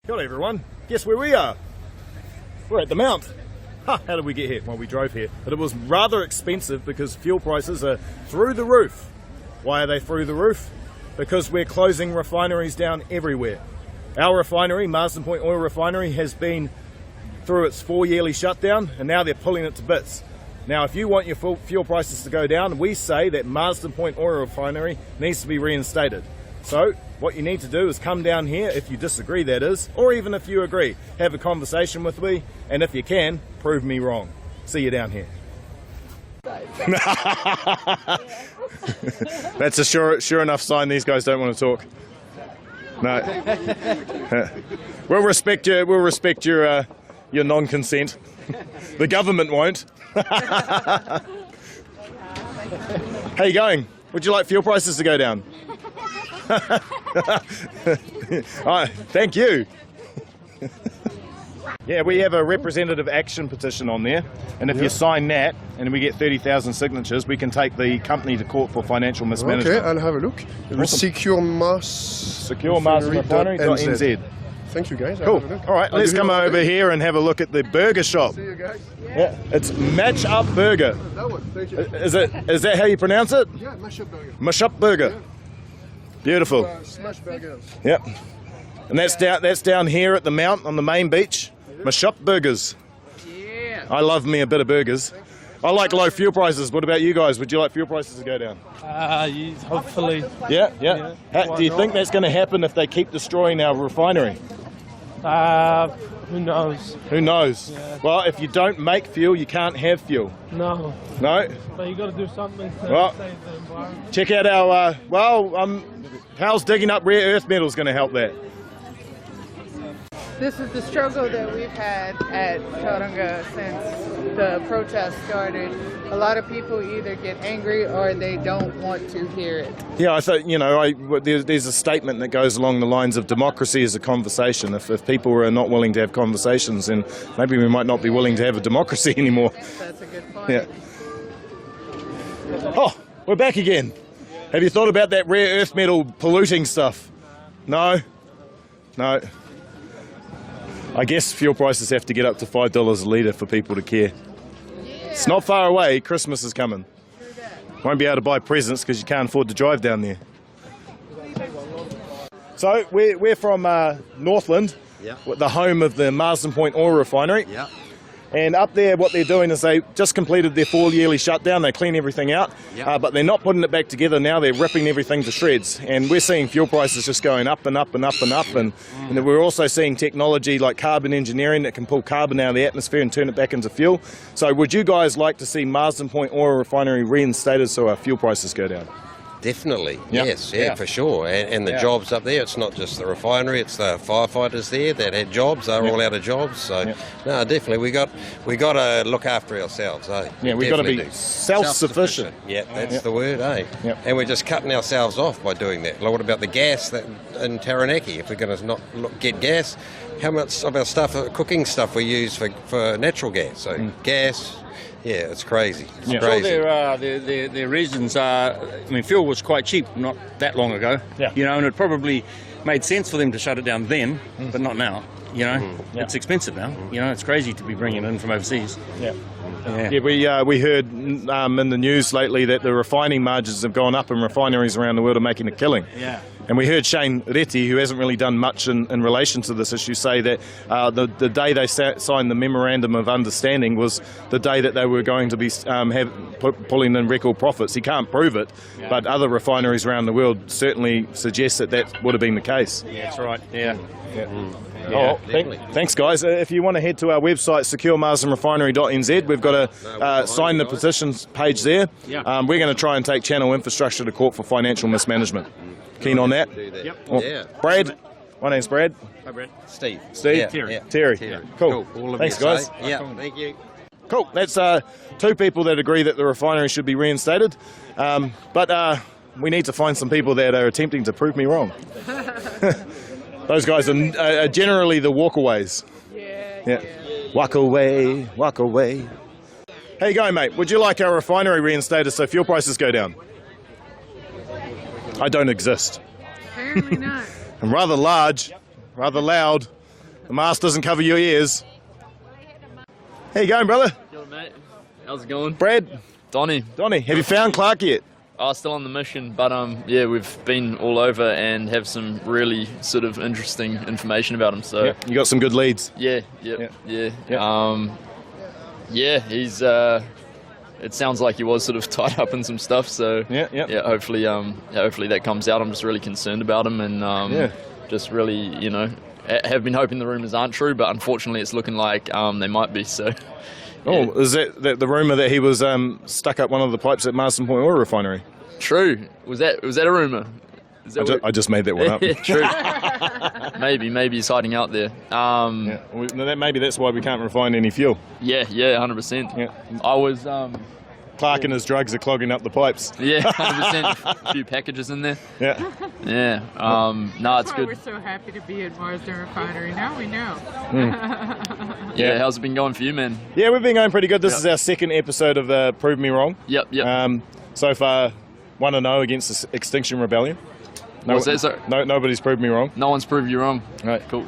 Hello everyone, guess where we are? We're at the Mount. How did we get here? Well, we drove here, but it was rather expensive because fuel prices are through the roof. Why are they through the roof? Because we're closing refineries down everywhere. Our refinery, Marsden Point Oil Refinery, has been through its 4-yearly shutdown and now they're pulling it to bits. Now if you want your fuel prices to go down, we say that Marsden Point Oil Refinery needs to be reinstated. So what you need to do is come down here, if you disagree that is, or even if you agree, have a conversation with me, and if you can, prove me wrong. See you down here. That's a sure enough sign these guys don't want to talk. No. We'll respect your non-consent. The government won't. How you going? Would you like fuel prices to go down? Thank you. Yeah, we have a representative action petition on there, and if you sign that and we get 30,000 signatures, we can take the company to court for financial mismanagement. Okay, I'll have a look. Awesome. Secure Marsden Refinery.nz. Thank you guys. Cool. All right, let's come over here and have a look at the burger shop. See you guys. Yeah, it's Match Up Burger. That one, thank you. Is that how you pronounce it? Yeah, Mash Up Burger. Mash Up Burger. Yeah. Beautiful. Smash burgers. Yep. And that's down here at the Mount on the main beach. Mash-up burgers. Yeah. I love me a bit of burgers. I like low fuel prices. What about you guys? Would you like fuel prices to go down? Hopefully. Yeah. Do you think that's going to happen if they keep destroying our refinery? Who knows? Who knows? Yeah. Well, if you don't make fuel, you can't have fuel. No. No? But you got to do something to save the environment. Check out our, how's digging up rare earth metals going to help that? This is the struggle that we've had at Tauranga since the protest started. A lot of people either get angry or they don't want to hear it. Yeah, I think, there's a statement that goes along the lines of democracy is a conversation. If people are not willing to have conversations, then maybe we might not be willing to have a democracy anymore. That's a good point. Yeah. Oh, we're back again. Have you thought about that rare earth metal polluting stuff? No? No. I guess fuel prices have to get up to $5 a litre for people to care. Yeah. It's not far away, Christmas is coming. Won't be able to buy presents because you can't afford to drive down there. So we're from Northland, the home of the Marsden Point Oil Refinery. Yeah. And up there what they're doing is they just completed their 4-yearly shutdown, they clean everything out, but they're not putting it back together now, they're ripping everything to shreds. And we're seeing fuel prices just going up and up and up and up, and we're also seeing technology like carbon engineering that can pull carbon out of the atmosphere and turn it back into fuel. So would you guys like to see Marsden Point Oil Refinery reinstated so our fuel prices go down? Definitely, yes, for sure. And the jobs up there, it's not just the refinery, it's the firefighters there that had jobs, they're all out of jobs. So, no, definitely, we got to look after ourselves, eh? Yeah, we've got to be self-sufficient. Yeah, that's the word, eh? Yep. And we're just cutting ourselves off by doing that. Like, what about the gas that in Taranaki? If we're going to not get gas, how much of our stuff, cooking stuff, we use for natural gas? So, gas. Yeah, it's crazy. It's crazy. So their reasons are, fuel was quite cheap not that long ago, and it probably made sense for them to shut it down then, but not now. It's expensive now. It's crazy to be bringing it in from overseas. We heard in the news lately that the refining margins have gone up and refineries around the world are making a killing. Yeah. And we heard Shane Reti, who hasn't really done much in relation to this issue, say that the day they signed the Memorandum of Understanding was the day that they were going to be pulling in record profits. He can't prove it, but other refineries around the world certainly suggest that would have been the case. Yeah, that's right. Yeah. Thanks, guys. If you want to head to our website, secureMarsdenRefinery.nz, we've got a sign the petitions page there. We're going to try and take Channel Infrastructure to court for financial mismanagement. Keen on that? Yep. Brad? My name's Brad. Hi, Brad. Steve. Yeah. Terry. Cool. Thanks, guys. Yeah, thank you. Cool. That's 2 people that agree that the refinery should be reinstated. But we need to find some people that are attempting to prove me wrong. Those guys are generally the walkaways. Yeah. Walk away, walk away. How you going, mate? Would you like our refinery reinstated so fuel prices go down? I don't exist. Apparently not. I'm rather large, rather loud, The mask doesn't cover your ears. How you going, brother? Yo, mate. How's it going? Brad? Donnie. Donnie, have you found Clark yet? Still on the mission, but yeah, we've been all over and have some really sort of interesting information about him. So Yep. You got some good leads. yeah. He's. It sounds like he was sort of tied up in some stuff. So Yeah. hopefully that comes out. I'm just really concerned about him and just really, have been hoping the rumours aren't true, but unfortunately it's looking like they might be. So. Oh, is that the rumour that he was stuck up one of the pipes at Marsden Point Oil Refinery? True. Was that a rumour? I just made that one up. True. maybe he's hiding out there. Maybe that's why we can't refine any fuel. Yeah, 100%. Yeah. I was. Clark and his drugs are clogging up the pipes. Yeah, 100%. A few packages in there. Yeah. Yeah. No, it's good. We're so happy to be at Marsden Refinery. Now we know. Yeah. How's it been going for you, man? Yeah, we've been going pretty good. This is our second episode of Prove Me Wrong. Yep. So far, 1-0 against the Extinction Rebellion. What's that, sir? Nobody's proved me wrong. No one's proved you wrong. Right. Cool.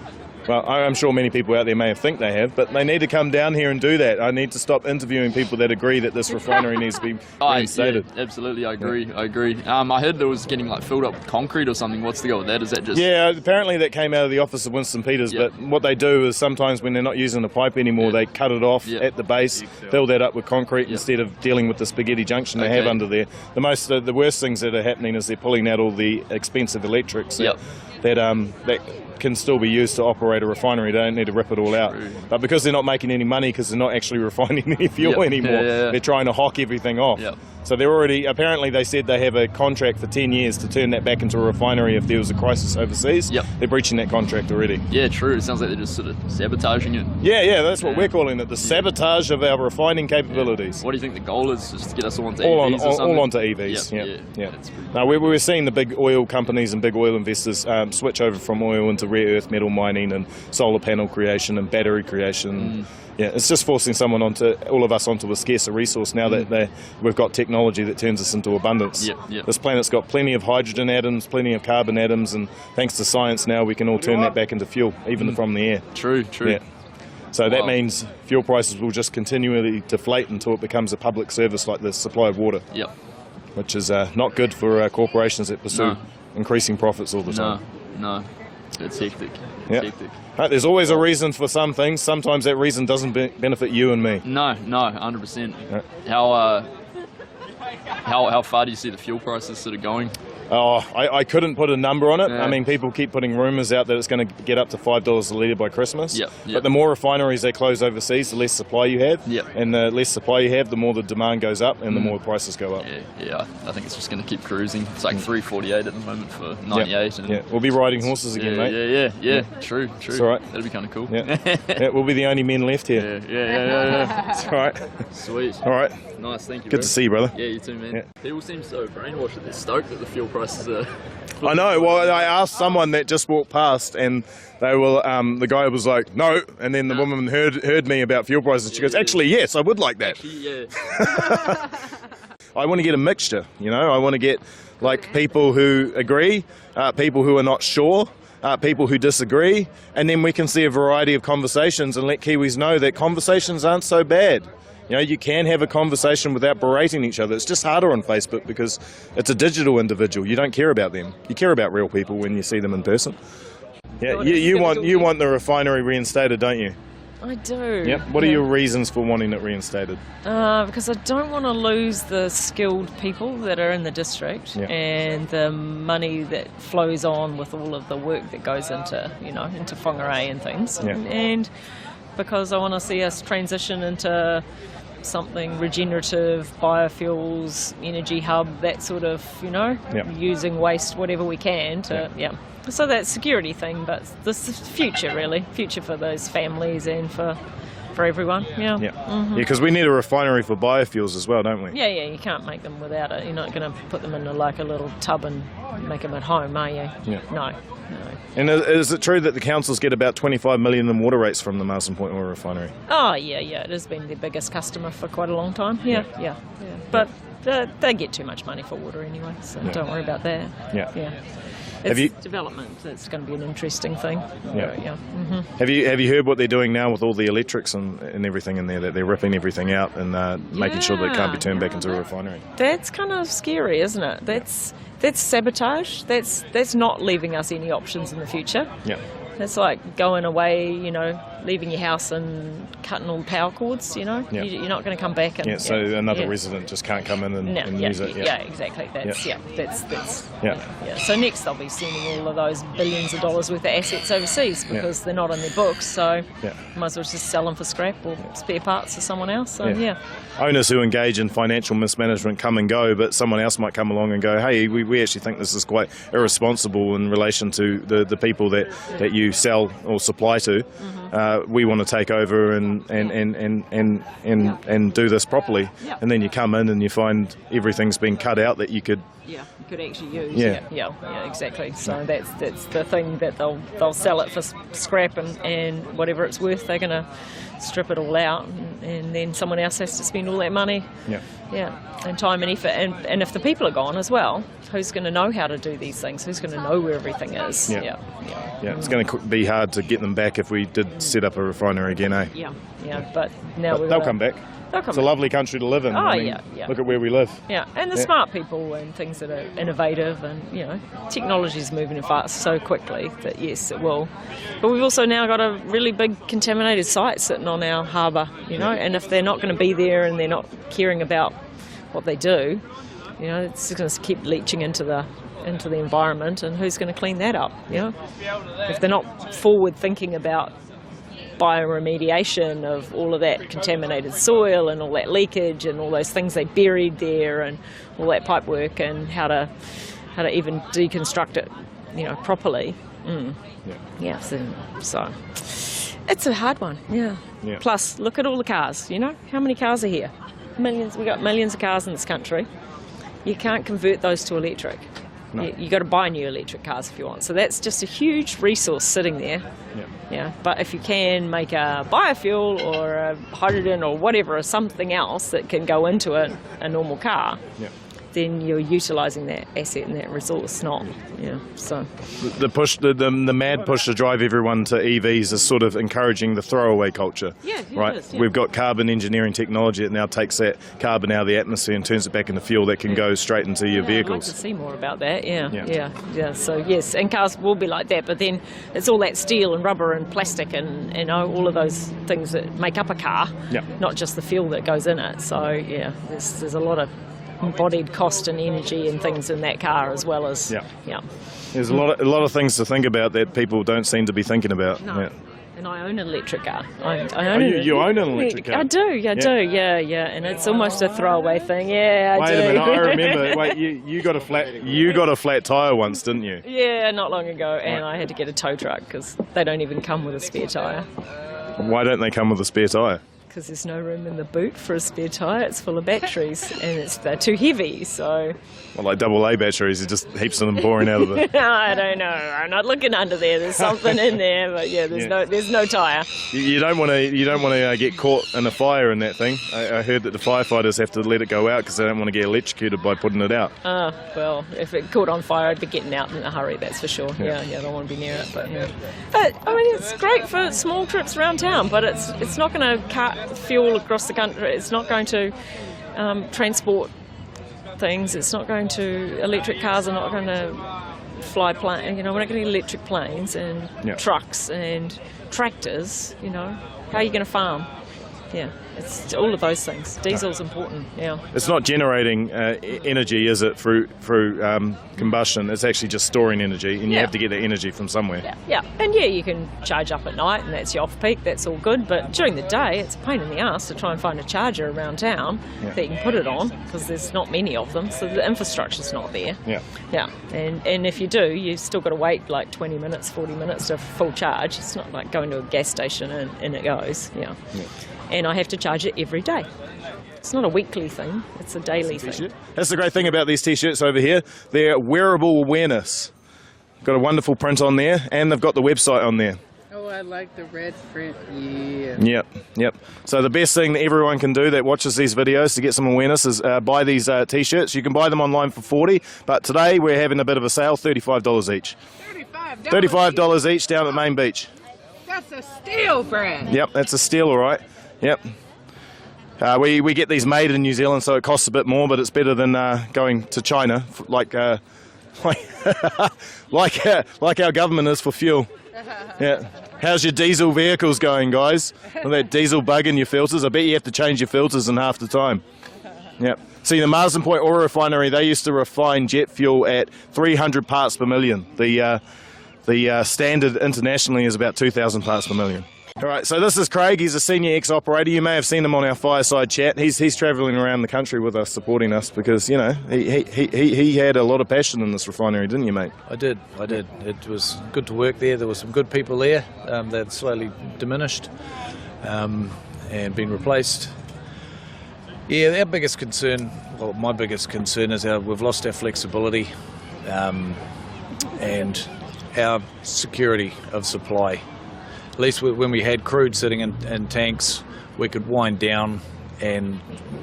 Well, I'm sure many people out there may think they have, but they need to come down here and do that. I need to stop interviewing people that agree that this refinery needs to be reinstated. Yeah, absolutely, I agree. I heard there was getting filled up with concrete or something. What's the go with that? Is that just... Yeah, apparently that came out of the office of Winston Peters, but what they do is sometimes when they're not using the pipe anymore, they cut it off at the base, fill that up with concrete instead of dealing with the spaghetti junction they have under there. The worst things that are happening is they're pulling out all the expensive electrics that can still be used to operate a refinery. They don't need to rip it all out. True. But because they're not making any money, because they're not actually refining any fuel anymore, they're trying to hock everything off. So they're apparently they said they have a contract for 10 years to turn that back into a refinery if there was a crisis overseas. They're breaching that contract already. Yeah, true. It sounds like they're just sort of sabotaging it. Yeah, that's what we're calling it, the sabotage of our refining capabilities. What do you think the goal is? Just to get us all onto EVs or something? All onto EVs, yeah. Now, we're seeing the big oil companies and big oil investors switch over from oil into rare earth metal mining and solar panel creation and battery creation. Yeah, it's just forcing all of us onto a scarcer resource now that we've got technology that turns us into abundance. This planet's got plenty of hydrogen atoms, plenty of carbon atoms, and thanks to science now we can all turn that back into fuel, even from the air. True. Yeah. So that means fuel prices will just continually deflate until it becomes a public service like the supply of water. Which is not good for corporations that pursue increasing profits all the time. No. It's hectic. There's always a reason for some things. Sometimes that reason doesn't benefit you and me. No, 100%. How far do you see the fuel prices sort of going? I couldn't put a number on it. I mean, people keep putting rumours out that it's going to get up to $5 a litre by Christmas. But the more refineries they close overseas, the less supply you have. And the less supply you have, the more the demand goes up and the more the prices go up. Yeah. I think it's just going to keep cruising. It's like $3.48 at the moment for 98. And we'll be riding horses again, mate. Yeah. True. It's all right. That'd be kind of cool. We'll be the only men left here. Yeah. It's all right. Sweet. All right. Nice, thank you. Good to see you, brother. Yeah, you too, man. People seem so brainwashed that they're stoked that the fuel prices are... I know. Well, I asked someone that just walked past, and they were. The guy was like, "No," and then the woman heard me about fuel prices. She goes, "Actually, yes, I would like that." I want to get a mixture. I want to get people who agree, people who are not sure. People who disagree, and then we can see a variety of conversations and let Kiwis know that conversations aren't so bad. You can have a conversation without berating each other. It's just harder on Facebook because it's a digital individual. You don't care about them. You care about real people when you see them in person. Yeah, you want the refinery reinstated, don't you? I do. Yep. What are your reasons for wanting it reinstated? Because I don't want to lose the skilled people that are in the district and the money that flows on with all of the work that goes into whangarei and things. And because I want to see us transition into something regenerative, biofuels, energy hub, that sort of, using waste, whatever we can to, So that security thing, but this is future, really. Future for those families and for everyone, because we need a refinery for biofuels as well, don't we? Yeah, you can't make them without it. You're not going to put them in a little tub and make them at home, are you? No. And is it true that the councils get about 25 million in water rates from the Marsden Point Oil Refinery? Oh, yeah, it has been their biggest customer for quite a long time, yeah. But they get too much money for water anyway, so don't worry about that. It's development. It's going to be an interesting thing. Yeah. Have you heard what they're doing now with all the electrics and everything in there? That they're ripping everything out and making sure that it can't be turned back into a refinery. That's kind of scary, isn't it? That's sabotage. That's not leaving us any options in the future. Yeah. It's like going away, leaving your house and cutting all the power cords, You're not going to come back. And, so another resident just can't come in and use it. Yeah, exactly. That's So next they'll be sending all of those billions of dollars worth of assets overseas because they're not in their books, so might as well just sell them for scrap or spare parts to someone else. So, Owners who engage in financial mismanagement come and go, but someone else might come along and go, hey, we actually think this is quite irresponsible in relation to the people that you sell or supply to. We want to take over and do this properly. And then you come in and you find everything's been cut out that you could actually use. Yeah, exactly. So that's the thing, that they'll sell it for scrap and whatever it's worth, they're going to strip it all out, and then someone else has to spend all that money. And time and effort, and if the people are gone as well, who's going to know how to do these things? Who's going to know where everything is? It's going to be hard to get them back if we did set up a refinery again, eh? But now they'll come back. It's a lovely country to live in. Look at where we live. And the smart people and things that are innovative, and technology is moving fast so quickly that yes, it will. But we've also now got a really big contaminated site sitting on our harbour, and if they're not going to be there and they're not caring about what they do, it's going to keep leaching into the environment, and who's going to clean that up? If they're not forward thinking about bioremediation of all of that contaminated soil and all that leakage and all those things they buried there and all that pipe work and how to even deconstruct it, properly. So it's a hard one. Plus, look at all the cars. How many cars are here? Millions. We've got millions of cars in this country. You can't convert those to electric. No. You got to buy new electric cars if you want. So that's just a huge resource sitting there. But if you can make a biofuel or a hydrogen or whatever, or something else that can go into a normal car, then you're utilising that asset and that resource, not, so. The mad push to drive everyone to EVs is sort of encouraging the throwaway culture, right? It is, We've got carbon engineering technology that now takes that carbon out of the atmosphere and turns it back into fuel that can go straight into your vehicles. I'd like to see more about that, So yes, and cars will be like that, but then it's all that steel and rubber and plastic and all of those things that make up a car, not just the fuel that goes in it. So there's a lot of embodied cost and energy and things in that car as well as There's a lot of things to think about that people don't seem to be thinking about. And I own an electric car. You own an electric car? I do, and it's almost a throwaway thing. I do. Wait a minute, I remember. Wait, you got a flat tyre once, didn't you? Yeah, not long ago, and I had to get a tow truck because they don't even come with a spare tyre. Why don't they come with a spare tyre? Because there's no room in the boot for a spare tyre. It's full of batteries and they're too heavy, so... Well, like AA batteries, there's just heaps of them pouring out of it. I don't know. I'm not looking under there. There's something in there, but there's no tyre. You don't want to get caught in a fire in that thing. I heard that the firefighters have to let it go out because they don't want to get electrocuted by putting it out. Well, if it caught on fire, I'd be getting out in a hurry, that's for sure. I don't want to be near it, but I mean, it's great for small trips around town, but it's not going to cut fuel across the country. It's not going to transport things. It's not going to. Electric cars are not going to fly planes. We're not going to get electric planes and trucks and tractors. How are you going to farm? It's all of those things. Diesel's important. It's not generating energy, is it, through combustion? It's actually just storing energy, and you have to get that energy from somewhere. And you can charge up at night, and that's your off-peak. That's all good. But during the day, it's a pain in the ass to try and find a charger around town that you can put it on, because there's not many of them, so the infrastructure's not there. And if you do, you've still got to wait like 20 minutes, 40 minutes to full charge. It's not like going to a gas station and it goes. And I have to charge it every day. It's not a weekly thing, it's a daily thing. That's the great thing about these t-shirts over here. They're wearable awareness. Got a wonderful print on there, and they've got the website on there. Oh, I like the red print. Yeah. Yep. So the best thing that everyone can do that watches these videos to get some awareness is buy these T-shirts. You can buy them online for $40, but today we're having a bit of a sale, $35 each. $35 each down at Main Beach. That's a steal, Brad. Yep, that's a steal, all right. Yep. We get these made in New Zealand, so it costs a bit more, but it's better than going to China, like our government is for fuel. Yeah. How's your diesel vehicles going, guys? With that diesel bug in your filters, I bet you have to change your filters in half the time. Yep. See, the Marsden Point Oil Refinery, they used to refine jet fuel at 300 parts per million. The standard internationally is about 2,000 parts per million. All right, so this is Craig. He's a senior ex-operator. You may have seen him on our fireside chat. He's travelling around the country with us, supporting us because, you know, he had a lot of passion in this refinery, didn't you, mate? I did. It was good to work there. There were some good people there. They'd slowly diminished and been replaced. Yeah, our biggest concern, well, my biggest concern is we've lost our flexibility and our security of supply. At least when we had crude sitting in tanks, we could wind down and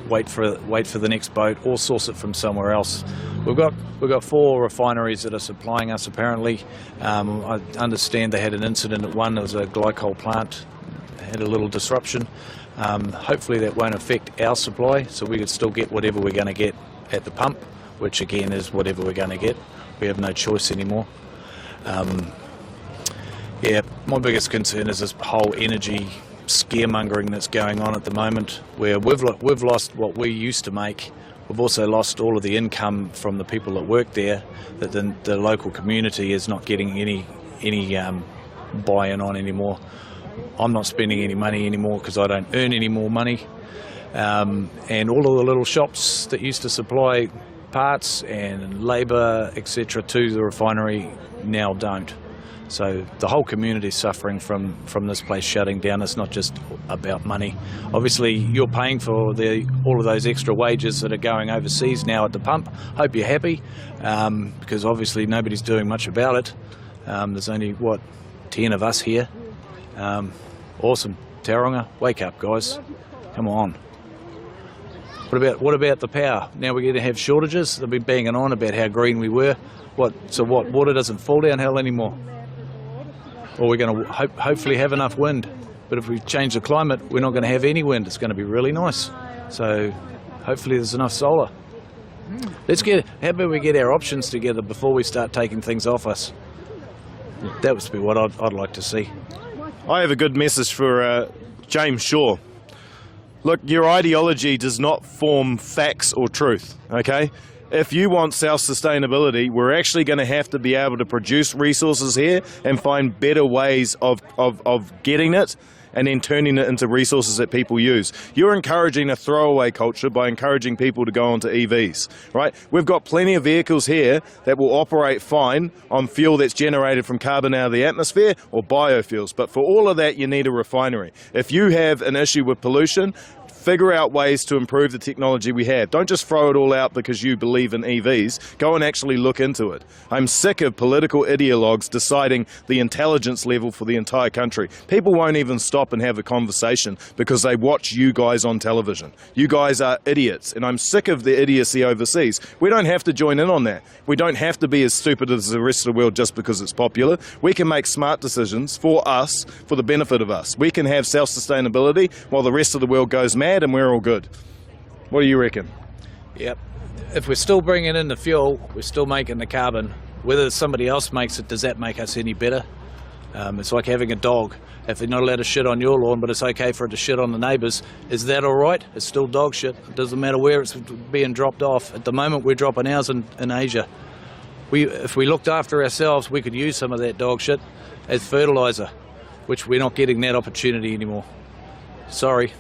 wait for the next boat or source it from somewhere else. We've got 4 refineries that are supplying us apparently. I understand they had an incident at one. There was a glycol plant, had a little disruption. Hopefully that won't affect our supply, so we could still get whatever we're going to get at the pump, which again is whatever we're going to get. We have no choice anymore. Yeah, my biggest concern is this whole energy scaremongering that's going on at the moment, where we've lost what we used to make. We've also lost all of the income from the people that work there, that the local community is not getting any buy-in on anymore. I'm not spending any money anymore because I don't earn any more money. And all of the little shops that used to supply parts and labour, etc., to the refinery now don't. So the whole community is suffering from this place shutting down. It's not just about money. Obviously, you're paying for all of those extra wages that are going overseas now at the pump. Hope you're happy, because obviously nobody's doing much about it. There's only, 10 of us here. Awesome. Tauranga, wake up, guys. Come on. What about the power? Now we're going to have shortages. They've been banging on about how green we were. So water doesn't fall downhill anymore? Or we're going to hopefully have enough wind. But if we change the climate, we're not going to have any wind. It's going to be really nice. So hopefully there's enough solar. How about we get our options together before we start taking things off us? That would be what I'd like to see. I have a good message for James Shaw. Look, your ideology does not form facts or truth, okay? If you want self-sustainability, we're actually going to have to be able to produce resources here and find better ways of getting it and then turning it into resources that people use. You're encouraging a throwaway culture by encouraging people to go onto EVs, right? We've got plenty of vehicles here that will operate fine on fuel that's generated from carbon out of the atmosphere or biofuels. But for all of that, you need a refinery. If you have an issue with pollution, figure out ways to improve the technology we have. Don't just throw it all out because you believe in EVs. Go and actually look into it. I'm sick of political ideologues deciding the intelligence level for the entire country. People won't even stop and have a conversation because they watch you guys on television. You guys are idiots, and I'm sick of the idiocy overseas. We don't have to join in on that. We don't have to be as stupid as the rest of the world just because it's popular. We can make smart decisions for us, for the benefit of us. We can have self-sustainability while the rest of the world goes mad and we're all good. What do you reckon? Yep. If we're still bringing in the fuel, we're still making the carbon. Whether somebody else makes it, does that make us any better? It's like having a dog. If they're not allowed to shit on your lawn, but it's okay for it to shit on the neighbour's, is that all right? It's still dog shit. It doesn't matter where it's being dropped off. At the moment, we're dropping ours in Asia. If we looked after ourselves, we could use some of that dog shit as fertiliser, which we're not getting that opportunity anymore. Sorry.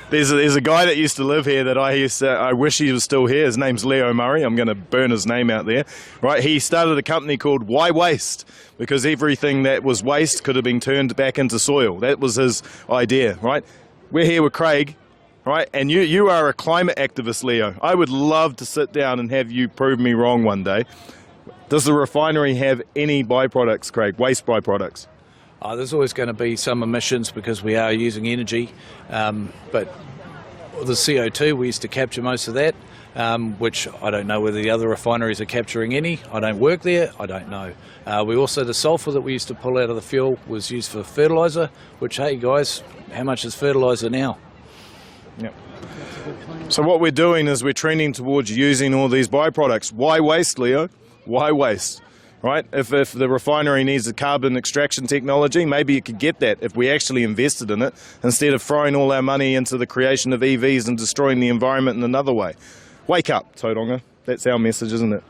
There's a guy that used to live here that I wish he was still here. His name's Leo Murray. I'm going to burn his name out there. Right? He started a company called Why Waste? Because everything that was waste could have been turned back into soil. That was his idea, right? We're here with Craig, right? And you are a climate activist, Leo. I would love to sit down and have you prove me wrong one day. Does the refinery have any byproducts, Craig? Waste byproducts? There's always going to be some emissions because we are using energy, but the CO2, we used to capture most of that, which I don't know whether the other refineries are capturing any. I don't work there, I don't know. We also, the sulphur that we used to pull out of the fuel was used for fertiliser, which, hey guys, how much is fertiliser now? Yep. So what we're doing is we're trending towards using all these byproducts. Why waste, Leo? Why waste? Right? If the refinery needs a carbon extraction technology, maybe you could get that if we actually invested in it instead of throwing all our money into the creation of EVs and destroying the environment in another way. Wake up, Tauranga. That's our message, isn't it?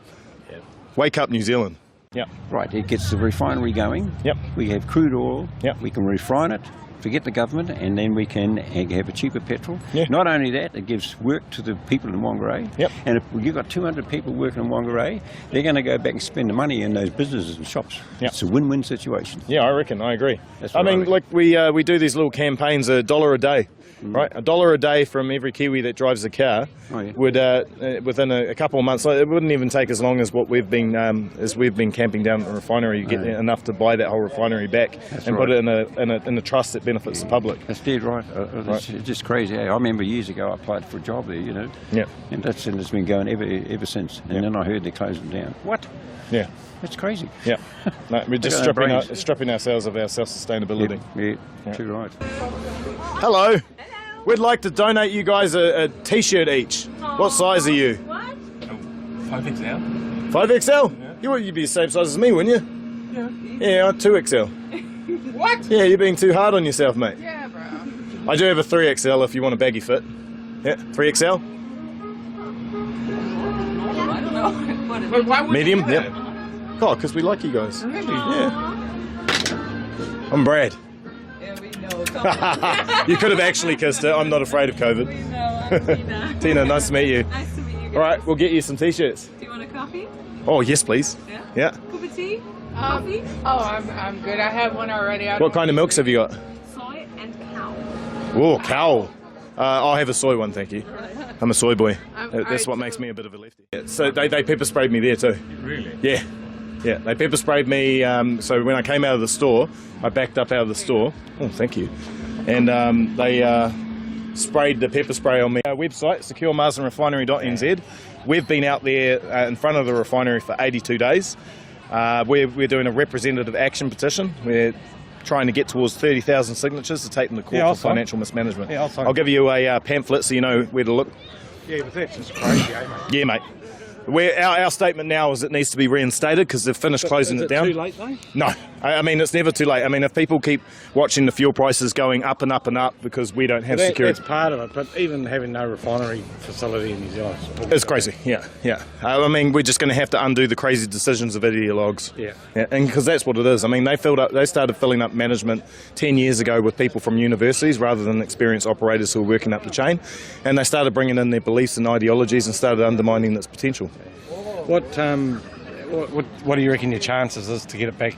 Yep. Wake up, New Zealand. Yep. Right, it gets the refinery going. Yep. We have crude oil. Yep. We can refine it, forget the government, and then we can have a cheaper petrol. Yeah. Not only that, it gives work to the people in Maunganui. Yep. And if you've got 200 people working in Maunganui, they're going to go back and spend the money in those businesses and shops. Yep. It's a win-win situation. Yeah, I reckon. I agree. That's I what mean, reckon. like we do these little campaigns, $1 a day. Right, $1 a day from every Kiwi that drives a car would, within a couple of months, it wouldn't even take as long as what we've been camping down at the refinery. You get enough to buy that whole refinery back and put it in a trust that benefits the public. That's dead right. It's just crazy. I remember years ago I applied for a job there, you know. Yeah. And it's been going ever since. And then I heard they're closing down. What? Yeah. That's crazy. Yeah. No, we're just stripping ourselves of our self-sustainability. Yeah, too right. Hello. We'd like to donate you guys a T-shirt each. What size are you? 5XL. 5XL? Yeah. You'd be the same size as me, wouldn't you? Yeah. Yeah, 2XL. What? Yeah, you're being too hard on yourself, mate. Yeah, bro. I do have a 3XL if you want a baggy fit. Yeah, 3XL? I don't know. But why would Medium? you do Yep. that? Oh, because we like you guys. Really? Yeah. I'm Brad. Yeah, we know. You could have actually kissed her. I'm not afraid of COVID. We know, I'm Tina. Tina, nice to meet you. Nice to meet you guys. All right, we'll get you some T-shirts. Do you want a coffee? Oh, yes, please. Yeah? Yeah. Cup of tea? Coffee? Oh, I'm good. I have one already. What kind of milks have you got? Soy and cow. Oh, cow. I'll have a soy one, thank you. I'm a soy boy. That's what I makes me a bit of a lefty. Yeah, so they pepper sprayed me there too. Really? Yeah. Yeah, they pepper sprayed me. So when I came out of the store, I backed up out of the store. Oh, thank you. And they sprayed the pepper spray on me. Our website, secureMarsdenRefinery.nz. We've been out there in front of the refinery for 82 days. We're doing a representative action petition. We're trying to get towards 30,000 signatures to take them to court for financial mismanagement. Yeah, I'll give you a pamphlet so you know where to look. Yeah, but that's just crazy, eh, mate? Yeah, mate. Our statement now is it needs to be reinstated because they've finished closing it down. Is it too late, though? No. I mean, it's never too late. I mean, if people keep watching the fuel prices going up and up and up because we don't have security. That's part of it, but even having no refinery facility in New Zealand It's crazy, yeah. I mean, we're just going to have to undo the crazy decisions of ideologues. Yeah. And because that's what it is. I mean, they started filling up management 10 years ago with people from universities rather than experienced operators who were working up the chain. And they started bringing in their beliefs and ideologies and started undermining its potential. What do you reckon your chances is to get it back?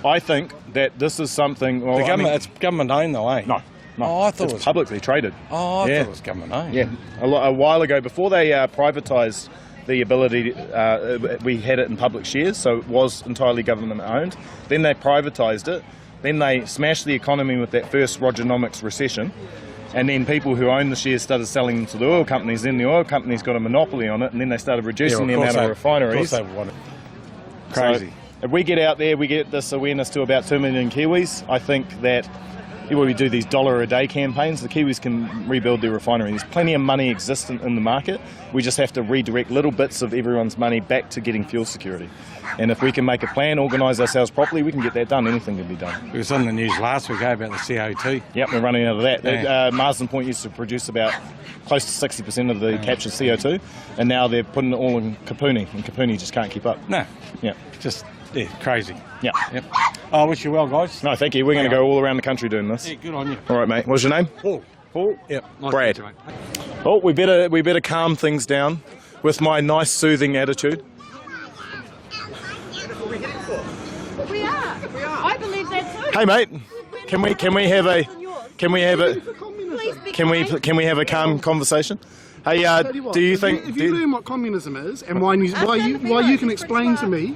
I think that this is something... Well, It's government owned though, eh? No. Oh, I thought it's it was publicly traded. Oh, I thought it was government owned. Yeah, a while ago, before they privatised the ability, we had it in public shares, so it was entirely government owned. Then they privatised it. Then they smashed the economy with that first Rogernomics recession. And then people who own the shares started selling them to the oil companies. Then the oil companies got a monopoly on it, and then they started reducing the amount of refineries. Crazy. So if we get out there, we get this awareness to about 2 million Kiwis. I think that when we do these $1 a day campaigns, the Kiwis can rebuild their refinery. There's plenty of money existent in the market. We just have to redirect little bits of everyone's money back to getting fuel security. And if we can make a plan, organise ourselves properly, we can get that done. Anything can be done. It was on the news last week about the CO2. Yep, we're running out of that. Yeah. Marsden Point used to produce about close to 60% of the captured CO2, and now they're putting it all in Kapuni, and Kapuni just can't keep up. No. Yeah. Just crazy. Yeah. Yep. I wish you well, guys. No, thank you. We're going to go all around the country doing this. Yeah, good on you. All right, mate. What's your name? Paul. Paul? Yep. Nice Brad. to meet you, mate. Oh, we better calm things down with my nice soothing attitude. We are. I believe that too. Hey, mate. Can we have a calm conversation? Hey, do you think... If you learn what communism is and why you can explain to me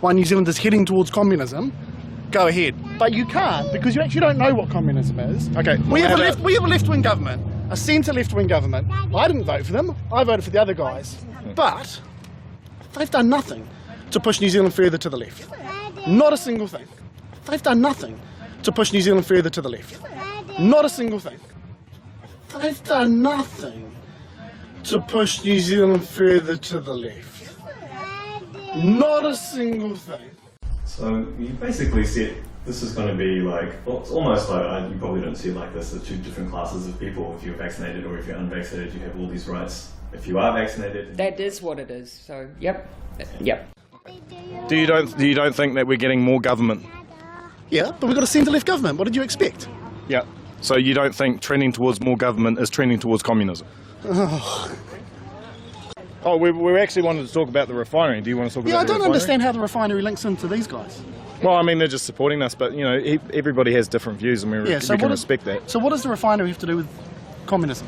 why New Zealand is heading towards communism, go ahead. But you can't, because you actually don't know what communism is. Okay. We have a left-wing government, a centre left-wing government. I didn't vote for them. I voted for the other guys. But they've done nothing to push New Zealand further to the left. Not a single thing. They've done nothing to push New Zealand further to the left. Not a single thing. They've done nothing to push New Zealand further to the left. Not a single thing. So you basically said this is going to be like, well, it's almost like, you probably don't see it like this, the two different classes of people. If you're vaccinated or if you're unvaccinated, you have all these rights. If you are vaccinated... That is what it is, so yep. Do you don't think that we're getting more government? Yeah, but we've got a centre-left government. What did you expect? Yeah. So you don't think trending towards more government is trending towards communism? Oh, we actually wanted to talk about the refinery. Do you want to talk about the refinery? Yeah, I don't understand how the refinery links into these guys. Well, I mean, they're just supporting us, but, you know, everybody has different views, and we can respect that. So what does the refinery have to do with communism?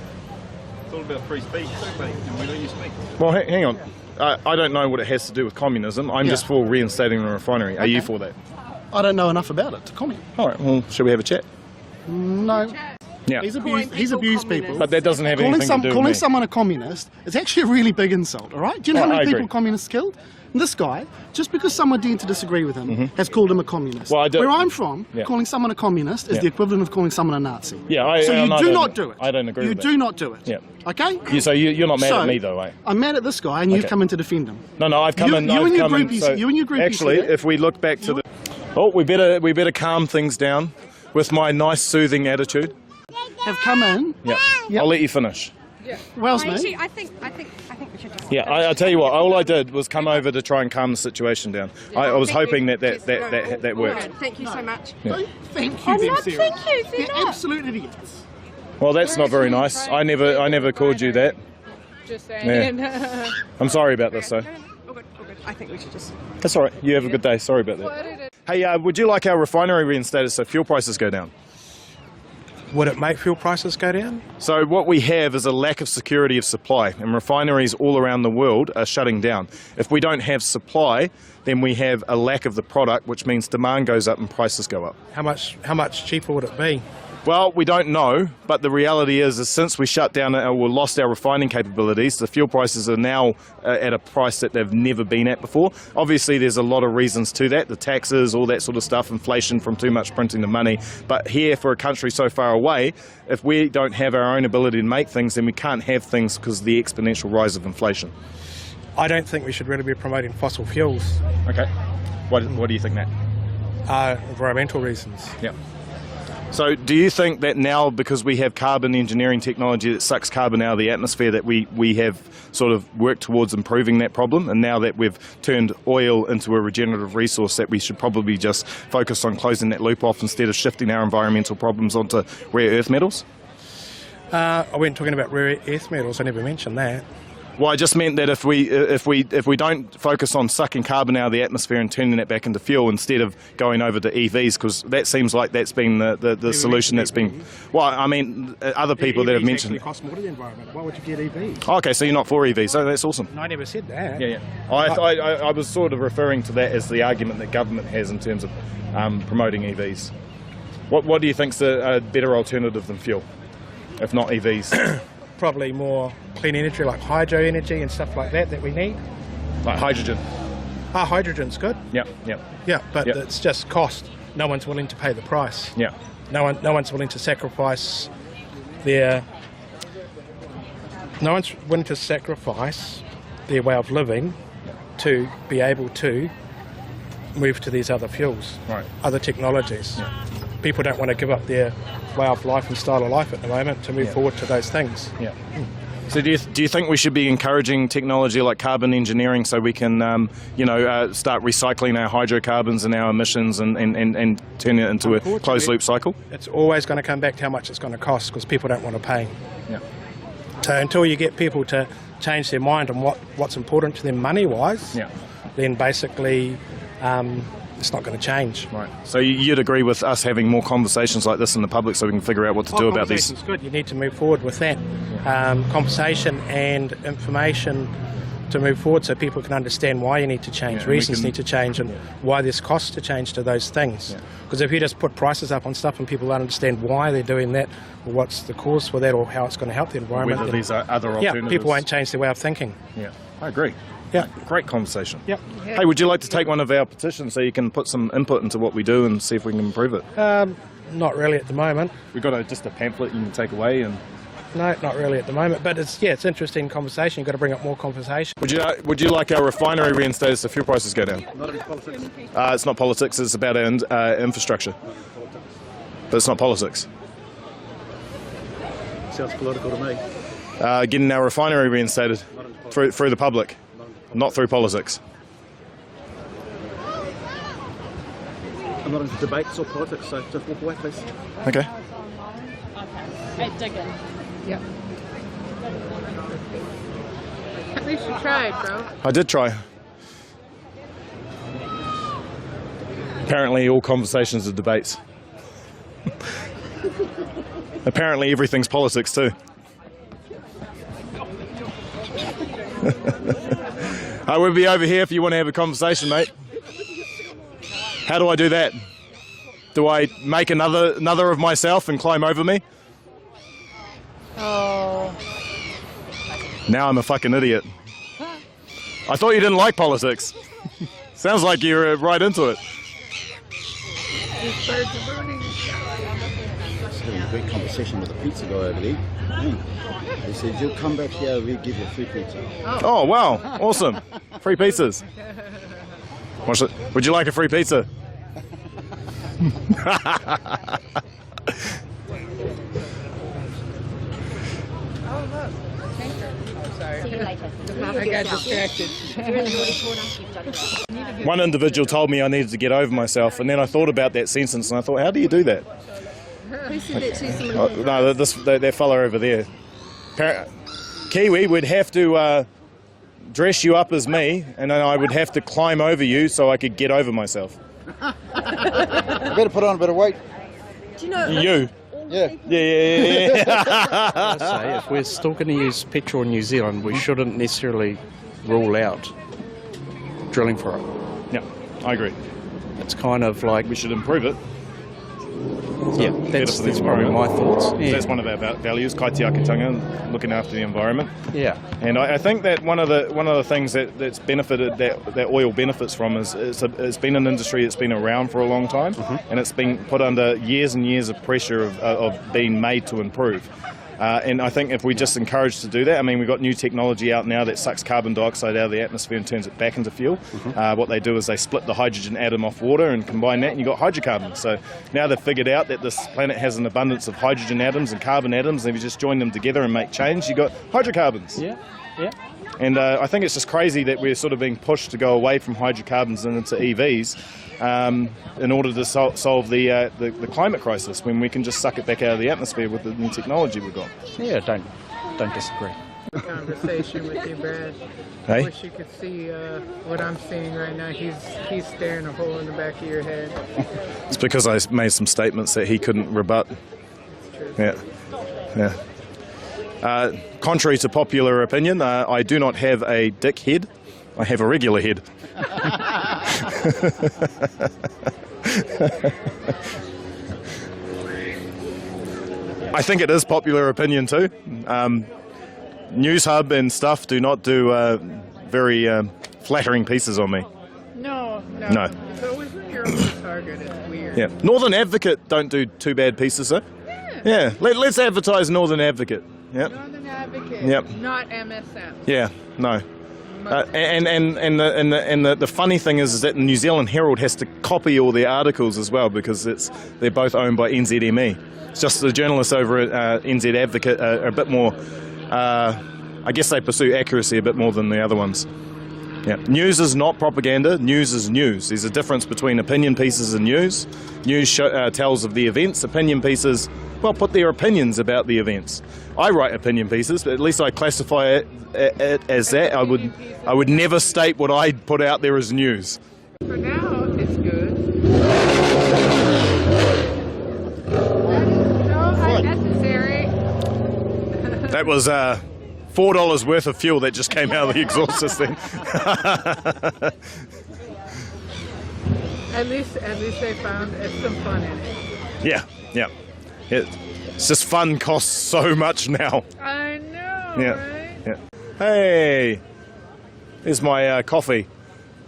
It's all about free speech, and we let you speak. Well, hang on. I don't know what it has to do with communism. I'm just for reinstating the refinery. Are you for that? I don't know enough about it to comment. All right, well, shall we have a chat? No. Yeah. He's abused people. But that doesn't have anything to do with me. Calling someone a communist is actually a really big insult, all right? Do you know how many people communists killed? And this guy, just because someone dared to disagree with him, has called him a communist. Well, Where I'm from, calling someone a communist is the equivalent of calling someone a Nazi. Yeah, so you do not do it. I don't agree with that. You do not do it. Yeah. Okay? So you're not mad at me, though, eh? I'm mad at this guy, and you've come in to defend him. No, I've come in. You and your groupies. Actually, if we look back to the... Oh, we better calm things down with my nice, soothing attitude. Have come in. Yeah. Yep. I'll let you finish. Yeah. Well, actually, I think we should just... Yeah, I tell you what, all I did was come over to try and calm the situation down. I was hoping that worked. Thank you so much. Yeah. Thank you, I'm not, serious. thank you, they're They're not. absolute idiots. Well, that's not very nice. I never called you that. Just saying. Yeah. I'm sorry about this, though. All good. I think we should just... That's all right. You have a good day. Sorry about that. Hey, would you like our refinery reinstated so fuel prices go down? Would it make fuel prices go down? So what we have is a lack of security of supply, and refineries all around the world are shutting down. If we don't have supply, then we have a lack of the product, which means demand goes up and prices go up. How much cheaper would it be? Well, we don't know, but the reality is since we shut down or lost our refining capabilities, the fuel prices are now at a price that they've never been at before. Obviously, there's a lot of reasons to that, the taxes, all that sort of stuff, inflation from too much printing of money. But here, for a country so far away, if we don't have our own ability to make things, then we can't have things because of the exponential rise of inflation. I don't think we should really be promoting fossil fuels. Okay. What do you think, Matt? Environmental reasons. Yeah. So do you think that now, because we have carbon engineering technology that sucks carbon out of the atmosphere, that we have sort of worked towards improving that problem, and now that we've turned oil into a regenerative resource, that we should probably just focus on closing that loop off instead of shifting our environmental problems onto rare earth metals? I wasn't talking about rare earth metals. I never mentioned that. Well, I just meant that if we don't focus on sucking carbon out of the atmosphere and turning that back into fuel instead of going over to EVs, because that seems like that's been the solution that's been... Well, I mean, other people that have mentioned... EVs cost more to the environment. Why would you get EVs? Okay, so you're not for EVs, so that's awesome. No, I never said that. Yeah. I was sort of referring to that as the argument that government has in terms of promoting EVs. What do you think's a better alternative than fuel, if not EVs? Probably more clean energy like hydro energy and stuff like that we need. Like hydrogen? Hydrogen's good. Yeah, but it's just cost. No one's willing to pay the price. Yeah. No one's willing to sacrifice no one's willing to sacrifice their way of living to be able to move to these other fuels, other technologies. Yeah. People don't want to give up their way of life and style of life at the moment to move forward to those things. Yeah. So do you think we should be encouraging technology like carbon engineering so we can, start recycling our hydrocarbons and our emissions and turn it into a closed loop cycle? It's always going to come back to how much it's going to cost because people don't want to pay. Yeah. So until you get people to change their mind on what's important to them money-wise, then basically it's not going to change. Right. So you'd agree with us having more conversations like this in the public so we can figure out what to do about these? Conversation's good. You need to move forward with that. Conversation and information to move forward so people can understand why you need to change, reasons need to change, and why there's costs to change to those things. Because if you just put prices up on stuff and people don't understand why they're doing that, or what's the cause for that, or how it's going to help the environment, whether these are other alternatives. Yeah, people won't change their way of thinking. Yeah, I agree. Yeah, great conversation. Yep. Hey, would you like to take one of our petitions so you can put some input into what we do and see if we can improve it? Not really at the moment. We've got just a pamphlet you can take away and. No, not really at the moment, but it's interesting conversation. You've got to bring up more conversation. Would you like our refinery reinstated so fuel prices go down? Not in politics. It's not politics, it's about our infrastructure. But it's not politics. Sounds political to me. Getting our refinery reinstated through the public, not through politics. I'm not into debates or politics, so just walk away, please. Okay. Hey, dig in. Yep. At least you tried, bro. I did try. Apparently all conversations are debates. Apparently everything's politics too. I will be over here if you want to have a conversation, mate. How do I do that? Do I make another of myself and climb over me? Oh. Now I'm a fucking idiot. I thought you didn't like politics. Sounds like you're right into it. Just having a great conversation with the pizza guy over there. He said, you'll come back here, we'll give you free pizza. Oh, wow. Awesome. Free pizzas. Would you like a free pizza? I got distracted. One individual told me I needed to get over myself, and then I thought about that sentence, and I thought, how do you do that? Who said that to someone? No, that fella over there. Kiwi would have to dress you up as me, and then I would have to climb over you so I could get over myself. I better put on a bit of weight. Do you know? You? Yeah. I say, if we're still going to use petrol in New Zealand, we shouldn't necessarily rule out drilling for it. Yeah, I agree. It's kind of like we should improve it. Yeah, that's probably my thoughts. Yeah. That's one of our values, kaitiakitanga, looking after the environment. Yeah, and I think that one of the things that's benefited that oil benefits from is it's been an industry that's been around for a long time, and it's been put under years and years of pressure of being made to improve. And I think if we just encourage to do that, I mean, we've got new technology out now that sucks carbon dioxide out of the atmosphere and turns it back into fuel. What they do is they split the hydrogen atom off water and combine that, and you've got hydrocarbons. So now they've figured out that this planet has an abundance of hydrogen atoms and carbon atoms, and if you just join them together and make change, you've got hydrocarbons. Yeah. And I think it's just crazy that we're sort of being pushed to go away from hydrocarbons and into EVs in order to solve the climate crisis, when we can just suck it back out of the atmosphere with the new technology we've got. Yeah, don't disagree. Conversation with you, Brad. Hey? I wish you could see what I'm seeing right now. He's staring a hole in the back of your head. It's because I made some statements that he couldn't rebut. Yeah. Contrary to popular opinion, I do not have a dick head. I have a regular head. I think it is popular opinion too. News Hub and stuff do not do very flattering pieces on me. No. It's always when you're on the target. It's weird. Yeah. Northern Advocate don't do too bad pieces though. Yeah. Let's advertise Northern Advocate. Yep. Northern Advocate. Yep. Not MSM. Yeah. No. And the funny thing is that the New Zealand Herald has to copy all their articles as well, because they're both owned by NZME. It's just the journalists over at NZ Advocate are a bit more. I guess they pursue accuracy a bit more than the other ones. Yeah. News is not propaganda. News is news. There's a difference between opinion pieces and news. News tells of the events. Opinion pieces, put their opinions about the events. I write opinion pieces, but at least I classify it as that. I would never state what I put out there as news. For now, it's good. That is not unnecessary. That was $4 worth of fuel that just came out of the exhaust system. At least they found some fun in it. Yeah. It's just fun costs so much now. I know, right? Yeah. Hey, here's my coffee.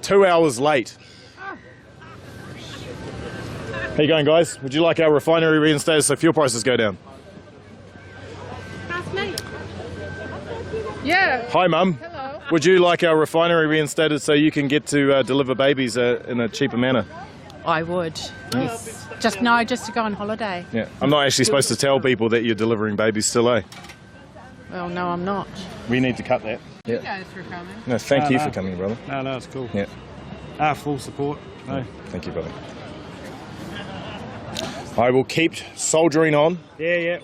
2 hours late. How you going, guys? Would you like our refinery reinstated so fuel prices go down? That's me. Yeah. Hi, Mum. Hello. Would you like our refinery reinstated so you can get to deliver babies in a cheaper manner? I would. Yes. Just to go on holiday. Yeah. I'm not actually supposed to tell people that you're delivering babies still, eh? Well, no, I'm not. We need to cut that. You guys for coming. No, thank you for coming, brother. No, it's cool. Yeah. Full support. No. Thank you, brother. I will keep soldiering on. Yeah.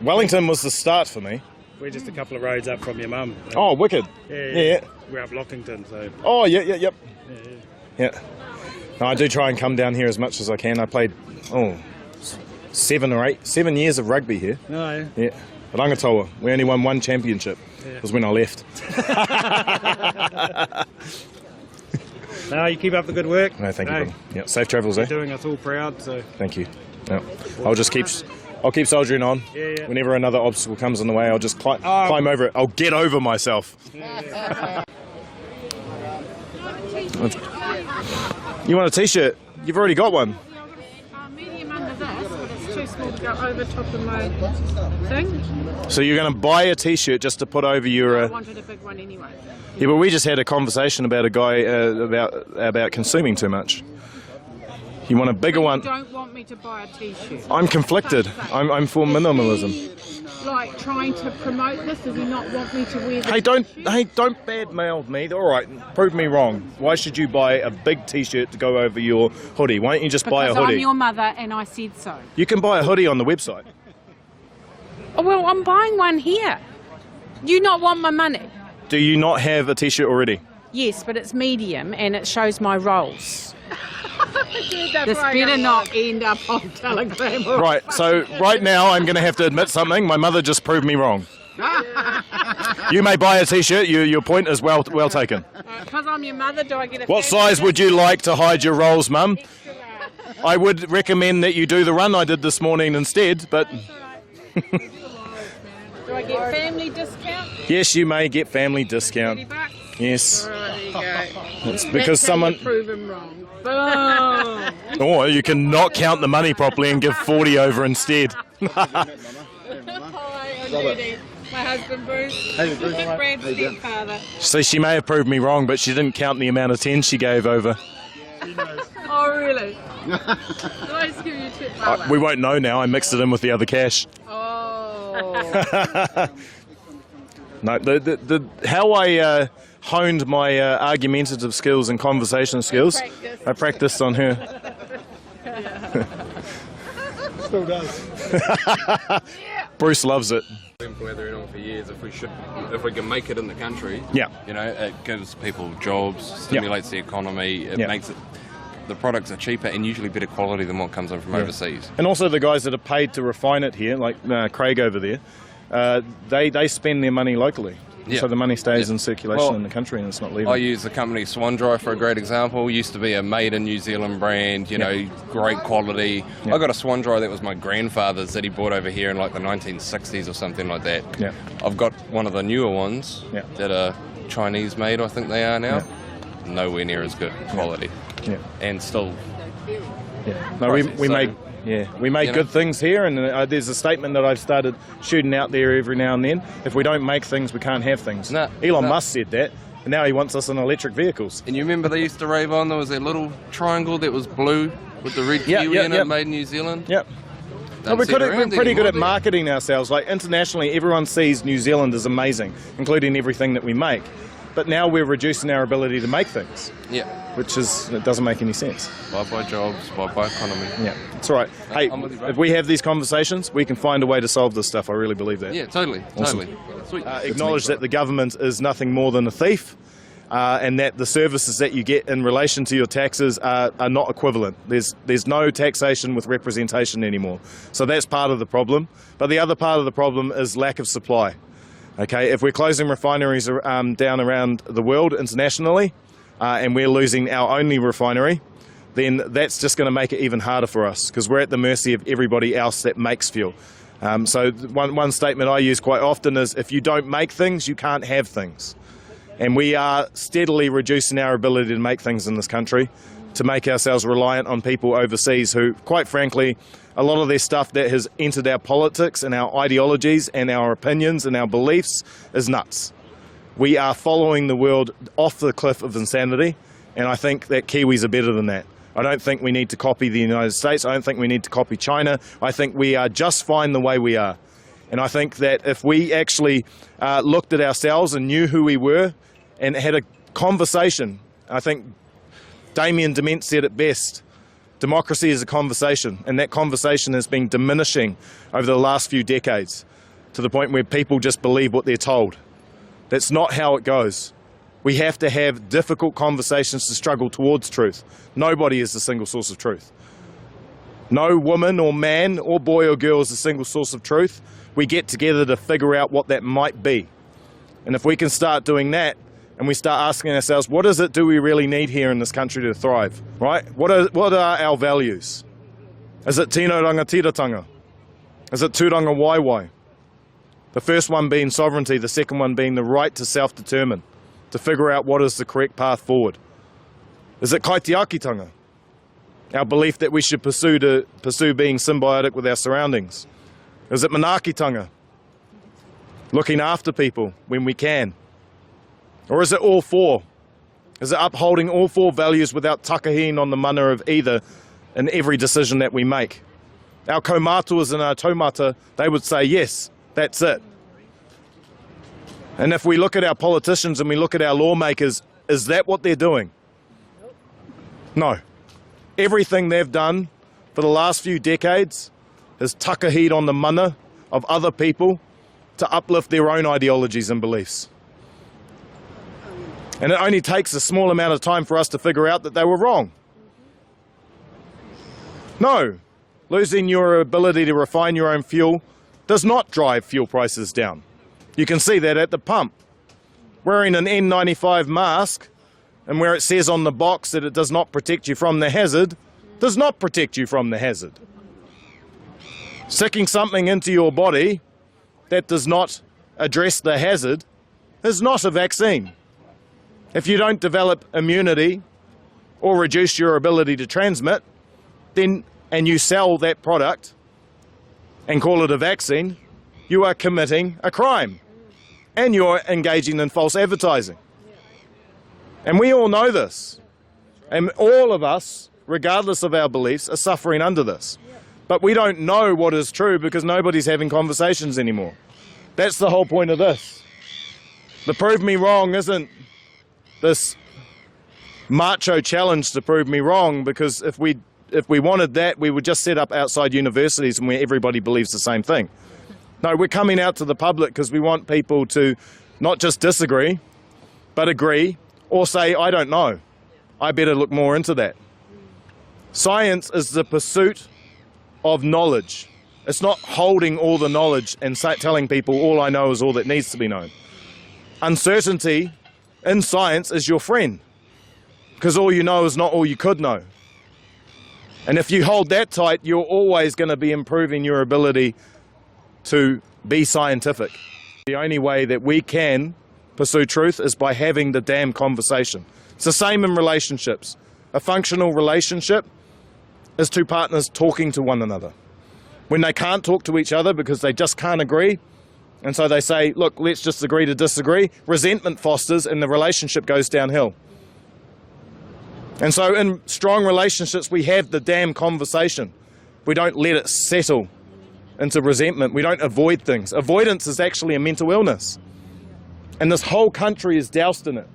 Wellington was the start for me. We're just a couple of roads up from your mum. Oh, wicked. Yeah. We're up Lockington, so. Oh, yep. Yeah. No, I do try and come down here as much as I can. I played, 7 years of rugby here. No. Yeah. At Rangatoa, we only won one championship. It was when I left. No, you keep up the good work. No, thank you, brother. Yeah, safe travels, You're doing us all proud, so. Thank you. Yeah. I'll keep soldiering on. Yeah. Whenever another obstacle comes in the way, I'll just climb over it. I'll get over myself. You want a t-shirt? You've already got one. Medium under this, but it's too small to go over top of my thing. So you're going to buy a t-shirt just to put over your... I wanted a big one anyway. Yeah, but we just had a conversation about a guy about consuming too much. You want a bigger one? You don't want me to buy a t-shirt. I'm conflicted. I'm for minimalism. Like trying to promote this, does he not want me to wear this? Hey, don't badmouth me. All right, prove me wrong. Why should you buy a big t-shirt to go over your hoodie? Why don't you just buy a hoodie? Because I'm your mother and I said so. You can buy a hoodie on the website. Oh, well, I'm buying one here. You not want my money? Do you not have a t-shirt already? Yes, but it's medium and it shows my rolls. This better not end up on Telegram. Right, so right now I'm going to have to admit something. My mother just proved me wrong. You may buy a t-shirt. Your point is well taken. Because I'm your mother, do I get a... What size would you like to hide your rolls, Mum? I would recommend that you do the run I did this morning instead, but... Do I get family discount? Yes, you may get family discount. $30? Yes. There you go. It's because someone... Prove him wrong. Boom! Or you can not count the money properly and give 40 over instead. Hi, I'm Judy. My husband Bruce. Hey, Bruce. Brad's stepfather. So she may have proved me wrong, but she didn't count the amount of 10 she gave over. Oh, really? Did I just give you a tip? We won't know now. I mixed it in with the other cash. Oh. No, how I honed my argumentative skills and conversation skills, I practiced on her. Still does. Bruce loves it. We've been blathering on for years. If we can make it in the country, Yeah. you know, it gives people jobs, stimulates the economy, it makes it. The products are cheaper and usually better quality than what comes in from overseas. And also the guys that are paid to refine it here, like Craig over there, they spend their money locally. Yeah. So the money stays in circulation in the country and it's not leaving. I use the company Swan Dry for a great example. Used to be a made in New Zealand brand, you know, great quality. I got a Swan Dry that was my grandfather's that he bought over here in like the 1960s or something like that. Yeah. I've got one of the newer ones that are Chinese made, I think they are now. Nowhere near as good quality. Yeah. And still. Yeah. No, we make good things here, and there's a statement that I've started shooting out there every now and then. If we don't make things, we can't have things. Elon Musk said that, and now he wants us in electric vehicles. And you remember they used to rave on, there was that little triangle that was blue with the red kiwi in it, made in New Zealand? Yep. We're pretty good at marketing ourselves. Like internationally, everyone sees New Zealand as amazing, including everything that we make. But now we're reducing our ability to make things. Yeah. Which it doesn't make any sense. Bye-bye jobs, bye-bye economy. Yeah, it's all right. Hey, if we have these conversations, we can find a way to solve this stuff. I really believe that. Yeah, totally. Awesome. Sweet. Acknowledge that the government is nothing more than a thief, and that the services that you get in relation to your taxes are not equivalent. There's no taxation with representation anymore. So that's part of the problem. But the other part of the problem is lack of supply. Okay, if we're closing refineries down around the world internationally, and we're losing our only refinery, then that's just going to make it even harder for us, because we're at the mercy of everybody else that makes fuel. So one statement I use quite often is, if you don't make things, you can't have things. And we are steadily reducing our ability to make things in this country, to make ourselves reliant on people overseas who, quite frankly, a lot of their stuff that has entered our politics and our ideologies and our opinions and our beliefs is nuts. We are following the world off the cliff of insanity, and I think that Kiwis are better than that. I don't think we need to copy the United States. I don't think we need to copy China. I think we are just fine the way we are. And I think that if we actually looked at ourselves and knew who we were and had a conversation, I think Damien Dement said it best, democracy is a conversation, and that conversation has been diminishing over the last few decades to the point where people just believe what they're told. That's not how it goes. We have to have difficult conversations to struggle towards truth. Nobody is the single source of truth. No woman or man or boy or girl is the single source of truth. We get together to figure out what that might be. And if we can start doing that, and we start asking ourselves, what is it do we really need here in this country to thrive, right? What are our values? Is it tino rangatiratanga? Is it tūranga waiwai? The first one being sovereignty, the second one being the right to self-determine, to figure out what is the correct path forward. Is it kaitiakitanga? Our belief that we should pursue being symbiotic with our surroundings. Is it manakitanga? Looking after people when we can. Or is it all four? Is it upholding all four values without takahiing on the mana of either in every decision that we make? Our kaumatuas and our taumata, they would say, yes, that's it. And if we look at our politicians and we look at our lawmakers, is that what they're doing? No. Everything they've done for the last few decades is takahied on the mana of other people to uplift their own ideologies and beliefs. And it only takes a small amount of time for us to figure out that they were wrong. No, losing your ability to refine your own fuel does not drive fuel prices down. You can see that at the pump. Wearing an N95 mask, and where it says on the box that it does not protect you from the hazard, does not protect you from the hazard. Sticking something into your body that does not address the hazard is not a vaccine. If you don't develop immunity or reduce your ability to transmit, then, and you sell that product and call it a vaccine, you are committing a crime. And you're engaging in false advertising. And we all know this. And all of us, regardless of our beliefs, are suffering under this. But we don't know what is true because nobody's having conversations anymore. That's the whole point of this. The prove me wrong isn't this macho challenge to prove me wrong, because if we wanted that, we would just set up outside universities and where everybody believes the same thing. No, we're coming out to the public because we want people to not just disagree, but agree, or say, I don't know. I better look more into that. Science is the pursuit of knowledge. It's not holding all the knowledge and telling people all I know is all that needs to be known. Uncertainty in science is your friend, because all you know is not all you could know. And if you hold that tight, you're always going to be improving your ability to be scientific. The only way that we can pursue truth is by having the damn conversation. It's the same in relationships. A functional relationship is two partners talking to one another. When they can't talk to each other because they just can't agree, and so they say, look, let's just agree to disagree, resentment fosters and the relationship goes downhill. And so in strong relationships, we have the damn conversation. We don't let it settle into resentment. We don't avoid things. Avoidance is actually a mental illness. And this whole country is doused in it.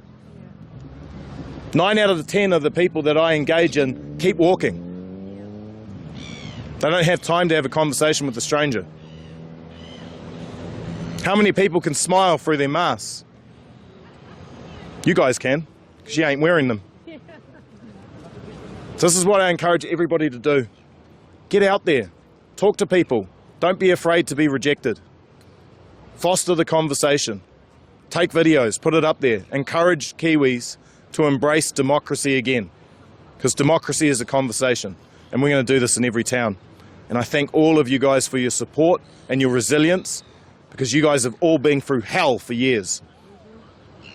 9 out of the 10 of the people that I engage in keep walking. They don't have time to have a conversation with a stranger. How many people can smile through their masks? You guys can, because you ain't wearing them. So this is what I encourage everybody to do. Get out there, talk to people. Don't be afraid to be rejected. Foster the conversation. Take videos, put it up there. Encourage Kiwis to embrace democracy again, because democracy is a conversation, and we're going to do this in every town. And I thank all of you guys for your support and your resilience, because you guys have all been through hell for years.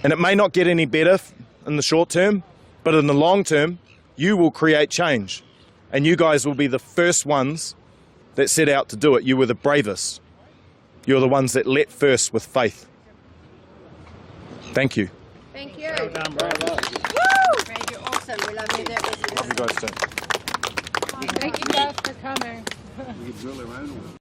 And it may not get any better in the short term, but in the long term, you will create change. And you guys will be the first ones that set out to do it. You were the bravest. You're the ones that leapt first with faith. Thank you. Thank you. Well done, bravo. Woo! You're awesome. We love you. Love you guys too. Thank you guys for coming. You drill around.